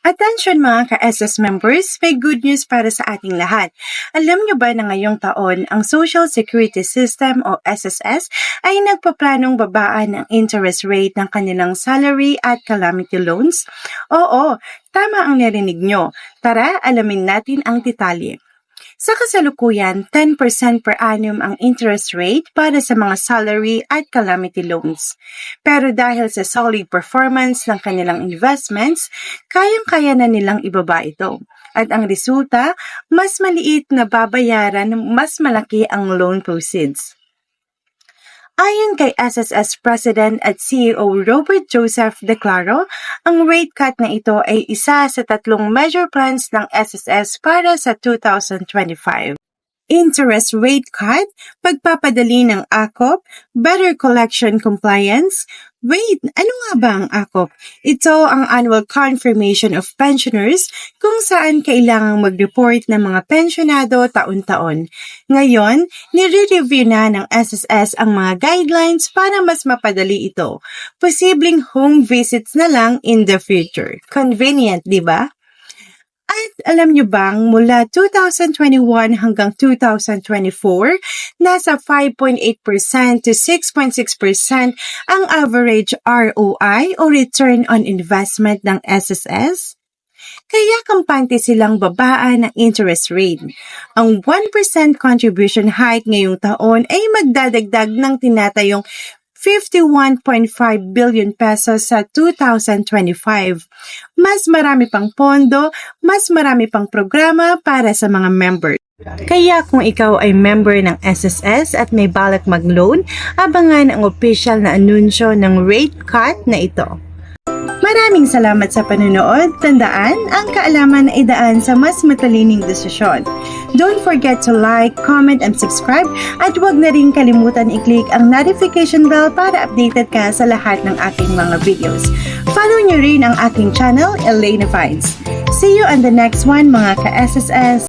Attention mga ka-SS members, may good news para sa ating lahat. Alam niyo ba na ngayong taon, ang Social Security System o SSS ay nagpaplanong babaan ang interest rate ng kanilang salary at calamity loans? Oo, tama ang narinig nyo. Tara, alamin natin ang detalye. Sa kasalukuyan, 10% per annum ang interest rate para sa mga salary at calamity loans. Pero dahil sa solid performance ng kanilang investments, kayang-kaya na nilang ibaba ito. At ang resulta, mas maliit na babayaran, mas malaki ang loan proceeds. Ayon kay SSS President at CEO Robert Joseph Declaro, ang rate cut na ito ay isa sa tatlong major plans ng SSS para sa 2025. Interest rate cut, pagpapadali ng AKOP, better collection compliance. Wait, ano nga ba ang AKOP? Ito ang Annual Confirmation of Pensioners kung saan kailangang mag-report ng mga pensyonado taon-taon. Ngayon, nire-review na ng SSS ang mga guidelines para mas mapadali ito. Posibleng home visits na lang in the future. Convenient, di ba? At alam nyo bang mula 2021 hanggang 2024, nasa 5.8% to 6.6% ang average ROI o Return on Investment ng SSS? Kaya kampante silang babaan ng interest rate. Ang 1% contribution hike ngayong taon ay magdadagdag ng tinatayong 51.5 billion pesos sa 2025. Mas marami pang pondo, mas marami pang programa para sa mga members. Kaya kung ikaw ay member ng SSS at may balak mag-loan, abangan ang official na anunsyo ng rate cut na ito. Maraming salamat sa panonood. Tandaan, ang kaalaman ay daan sa mas matalining desisyon. Don't forget to like, comment, and subscribe at huwag na rin kalimutan i-click ang notification bell para updated ka sa lahat ng aking mga videos. Follow nyo rin ang aking channel, Elena Vines. See you on the next one mga ka-SSS!